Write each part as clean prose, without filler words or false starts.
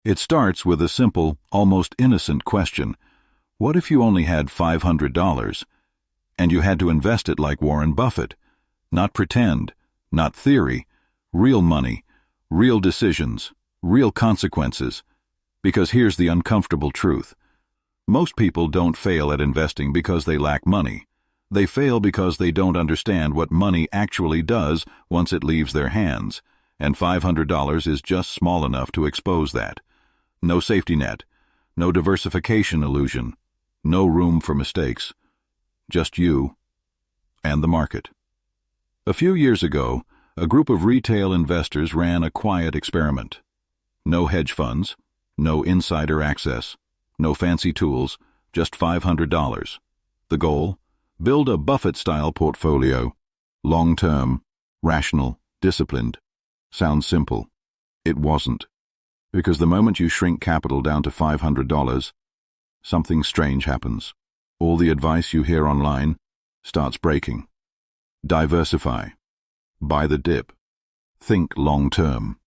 It starts with a simple, almost innocent question. What if you only had $500 and you had to invest it like Warren Buffett? Not pretend, not theory, real money, real decisions, real consequences. Because here's the uncomfortable truth. Most people don't fail at investing because they lack money. They fail because they don't understand what money actually does once it leaves their hands, and $500 is just small enough to expose that. No safety net, no diversification illusion, no room for mistakes. Just you and the market. A few years ago, a group of retail investors ran a quiet experiment. No hedge funds, no insider access, no fancy tools, just $500. The goal? Build a Buffett-style portfolio. Long-term, rational, disciplined. Sounds simple. It wasn't. Because the moment you shrink capital down to $500, something strange happens. All the advice you hear online starts breaking. Diversify. Buy the dip. Think long-term.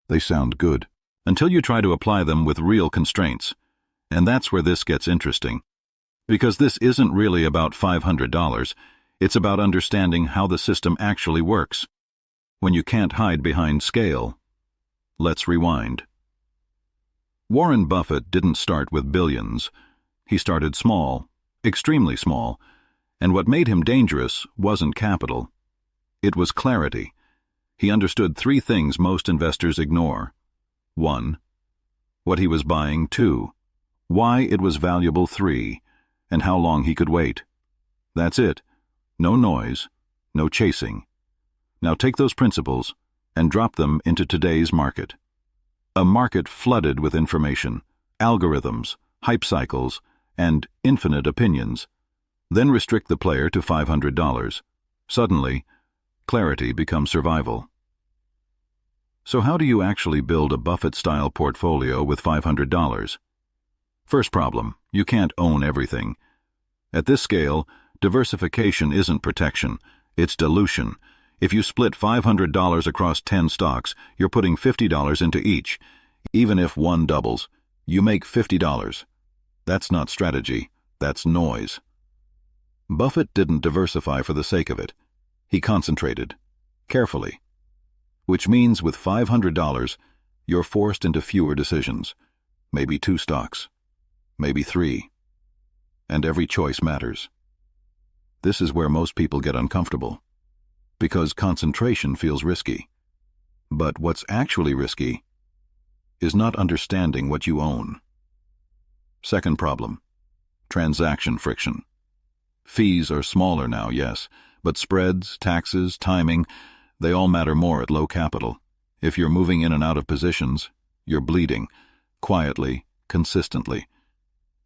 They sound good, until you try to apply them with real constraints. And that's where this gets interesting. Because this isn't really about $500, it's about understanding how the system actually works. When you can't hide behind scale. Let's rewind. Warren Buffett didn't start with billions. He started small, extremely small, and what made him dangerous wasn't capital. It was clarity. He understood three things most investors ignore. 1. What he was buying. 2. Why it was valuable. 3. And how long he could wait. That's it. No noise, no chasing. Now take those principles and drop them into today's market. A market flooded with information, algorithms, hype cycles, and infinite opinions. Then restrict the player to $500. Suddenly, clarity becomes survival. So how do you actually build a Buffett-style portfolio with $500? First problem, you can't own everything. At this scale, diversification isn't protection, it's dilution. If you split $500 across 10 stocks, you're putting $50 into each. Even if one doubles, you make $50. That's not strategy, that's noise. Buffett didn't diversify for the sake of it. He concentrated, carefully. Which means with $500, you're forced into fewer decisions. Maybe 2 stocks, maybe 3. And every choice matters. This is where most people get uncomfortable. Because concentration feels risky. But what's actually risky is not understanding what you own. Second problem, transaction friction. Fees are smaller now, yes, but spreads, taxes, timing, they all matter more at low capital. If you're moving in and out of positions, you're bleeding, quietly, consistently.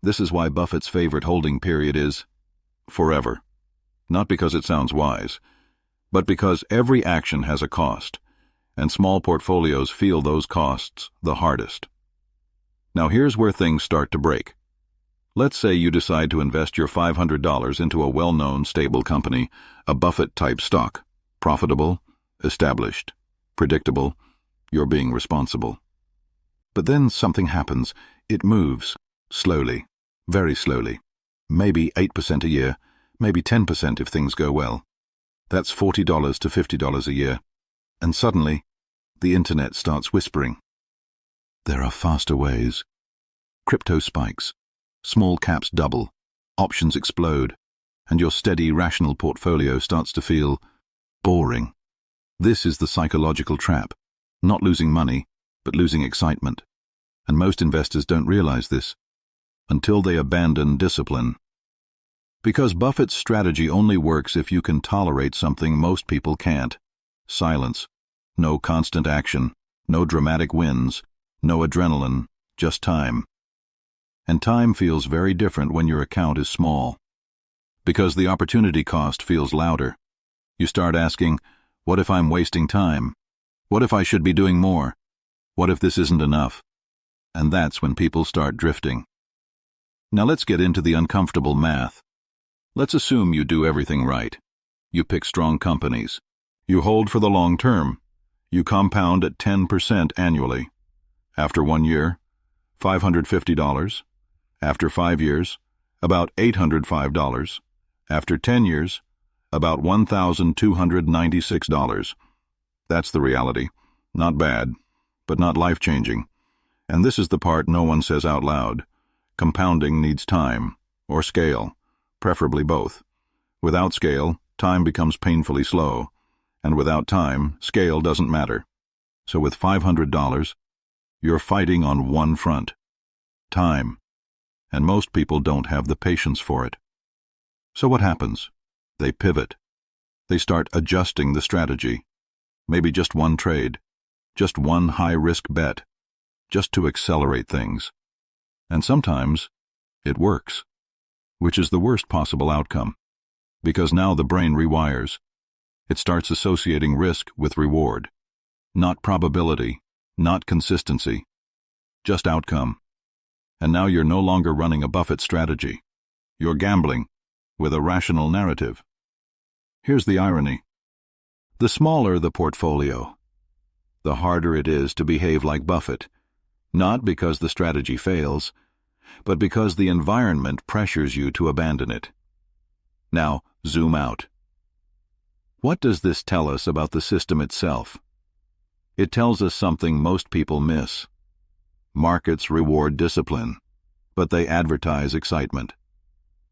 This is why Buffett's favorite holding period is forever. Not because it sounds wise, but because every action has a cost, and small portfolios feel those costs the hardest. Now here's where things start to break. Let's say you decide to invest your $500 into a well-known, stable company, a Buffett-type stock. Profitable, established, predictable, you're being responsible. But then something happens. It moves, slowly, very slowly. Maybe 8% a year, maybe 10% if things go well. That's $40 to $50 a year. And suddenly, the internet starts whispering. There are faster ways. Crypto spikes. Small caps double. Options explode. And your steady, rational portfolio starts to feel boring. This is the psychological trap. Not losing money, but losing excitement. And most investors don't realize this until they abandon discipline. Because Buffett's strategy only works if you can tolerate something most people can't. Silence. No constant action. No dramatic wins. No adrenaline. Just time. And time feels very different when your account is small. Because the opportunity cost feels louder. You start asking, what if I'm wasting time? What if I should be doing more? What if this isn't enough? And that's when people start drifting. Now let's get into the uncomfortable math. Let's assume you do everything right. You pick strong companies. You hold for the long term. You compound at 10% annually. After 1 year, $550. After 5 years, about $805. After 10 years, about $1,296. That's the reality. Not bad, but not life-changing. And this is the part no one says out loud. Compounding needs time, or scale, preferably both. Without scale, time becomes painfully slow, and without time, scale doesn't matter. So with $500, you're fighting on one front: time. And most people don't have the patience for it. So what happens? They pivot. They start adjusting the strategy. Maybe just one trade, just one high-risk bet, just to accelerate things. And sometimes it works, which is the worst possible outcome, because now the brain rewires. It starts associating risk with reward. Not probability, not consistency, just outcome. And now you're no longer running a Buffett strategy. You're gambling with a rational narrative. Here's the irony. The smaller the portfolio, the harder it is to behave like Buffett, not because the strategy fails, but because the environment pressures you to abandon it. Now, zoom out. What does this tell us about the system itself? It tells us something most people miss. Markets reward discipline, but they advertise excitement.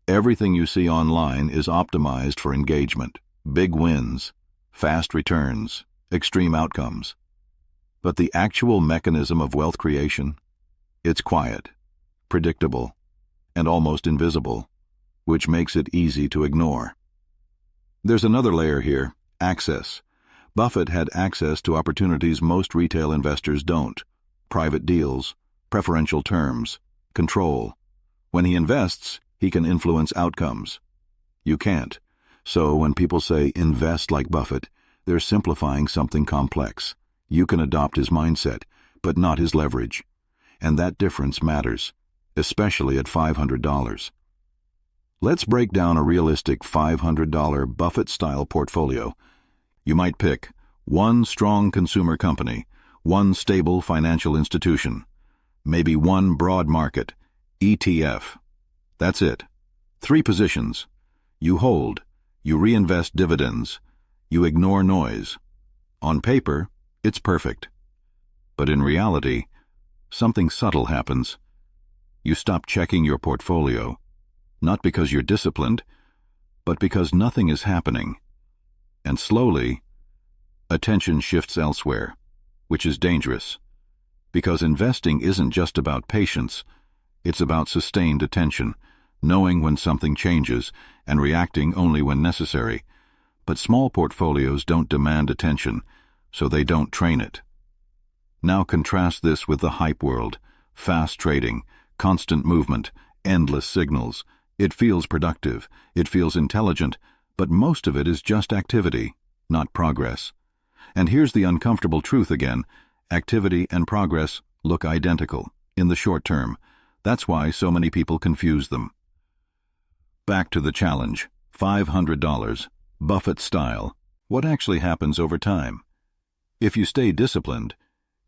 Everything you see online is optimized for engagement, big wins, fast returns, extreme outcomes. But the actual mechanism of wealth creation? It's quiet, predictable, and almost invisible, which makes it easy to ignore. There's another layer here: access. Buffett had access to opportunities most retail investors don't: private deals, preferential terms, control. When he invests, he can influence outcomes. You can't. So when people say invest like Buffett, they're simplifying something complex. You can adopt his mindset, but not his leverage. And that difference matters, especially at $500. Let's break down a realistic $500 Buffett-style portfolio. You might pick one strong consumer company, one stable financial institution, maybe one broad market, ETF. That's it. 3 positions. You hold, you reinvest dividends, you ignore noise. On paper, it's perfect. But in reality, something subtle happens. You stop checking your portfolio, not because you're disciplined, but because nothing is happening. And slowly, attention shifts elsewhere, which is dangerous, because investing isn't just about patience, it's about sustained attention, knowing when something changes and reacting only when necessary. But small portfolios don't demand attention, so they don't train it. Now contrast this with the hype world: fast trading, constant movement, endless signals. It feels productive, it feels intelligent, but most of it is just activity, not progress. And here's the uncomfortable truth again: activity and progress look identical in the short term. That's why so many people confuse them. Back to the challenge: $500, Buffett style. What actually happens over time? If you stay disciplined,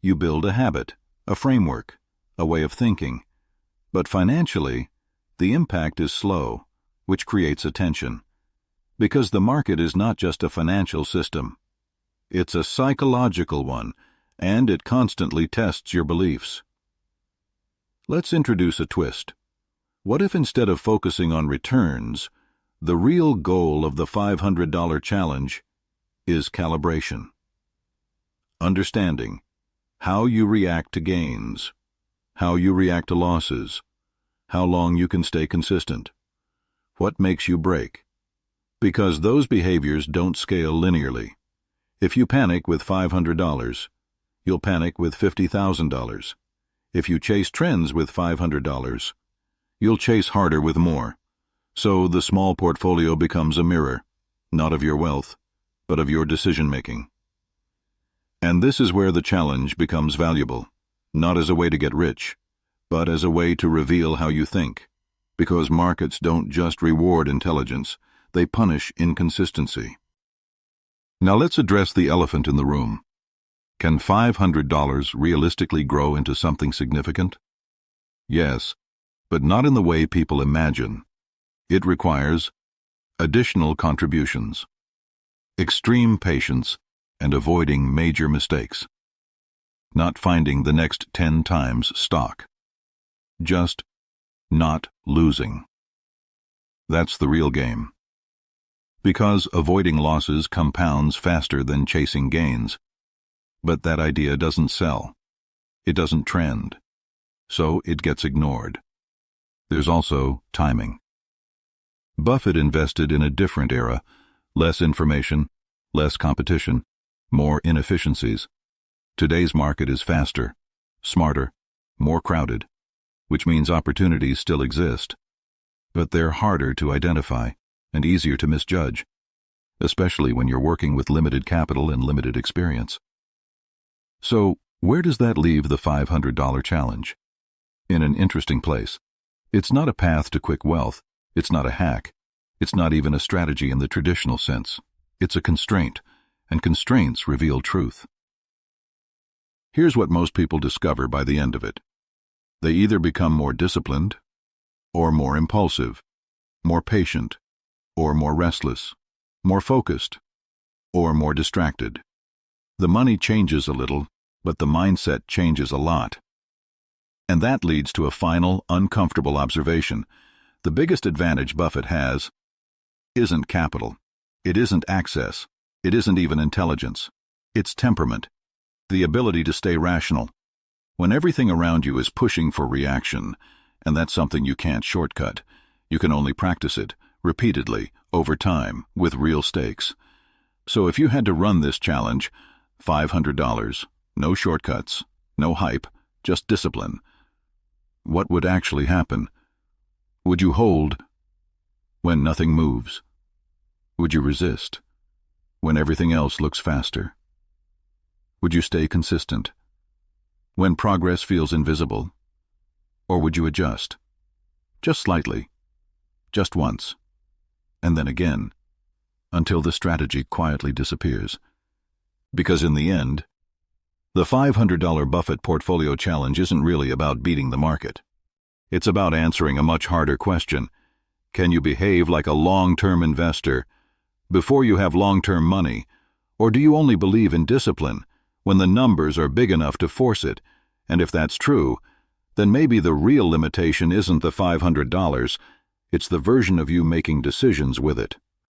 you build a habit, a framework, a way of thinking. But financially, the impact is slow, which creates a tension. Because the market is not just a financial system. It's a psychological one, and it constantly tests your beliefs. Let's introduce a twist. What if instead of focusing on returns, the real goal of the $500 challenge is calibration? Understanding how you react to gains, how you react to losses, how long you can stay consistent, what makes you break. Because those behaviors don't scale linearly. If you panic with $500, you'll panic with $50,000. If you chase trends with $500, you'll chase harder with more. So the small portfolio becomes a mirror, not of your wealth, but of your decision-making. And this is where the challenge becomes valuable, not as a way to get rich, but as a way to reveal how you think. Because markets don't just reward intelligence, they punish inconsistency. Now let's address the elephant in the room. Can $500 realistically grow into something significant? Yes, but not in the way people imagine. It requires additional contributions, extreme patience, and avoiding major mistakes. Not finding the next 10 times stock. Just not losing. That's the real game. Because avoiding losses compounds faster than chasing gains. But that idea doesn't sell. It doesn't trend. So it gets ignored. There's also timing. Buffett invested in a different era. Less information, less competition, more inefficiencies. Today's market is faster, smarter, more crowded, which means opportunities still exist. But they're harder to identify and easier to misjudge, especially when you're working with limited capital and limited experience. So, where does that leave the $500 challenge? In an interesting place. It's not a path to quick wealth. It's not a hack. It's not even a strategy in the traditional sense. It's a constraint, and constraints reveal truth. Here's what most people discover by the end of it. They either become more disciplined, or more impulsive, more patient, or more restless, more focused, or more distracted. The money changes a little, but the mindset changes a lot. And that leads to a final, uncomfortable observation. The biggest advantage Buffett has isn't capital. It isn't access. It isn't even intelligence. It's temperament. The ability to stay rational. When everything around you is pushing for reaction, and that's something you can't shortcut, you can only practice it, repeatedly, over time, with real stakes. So if you had to run this challenge, $500, no shortcuts, no hype, just discipline, what would actually happen? Would you hold when nothing moves? Would you resist when everything else looks faster? Would you stay consistent when progress feels invisible? Or would you adjust? Just slightly, just once, and then again, until the strategy quietly disappears. Because in the end, the $500 Buffett Portfolio Challenge isn't really about beating the market. It's about answering a much harder question. Can you behave like a long-term investor before you have long-term money? Or do you only believe in discipline when the numbers are big enough to force it? And if that's true, then maybe the real limitation isn't the $500, it's the version of you making decisions with it.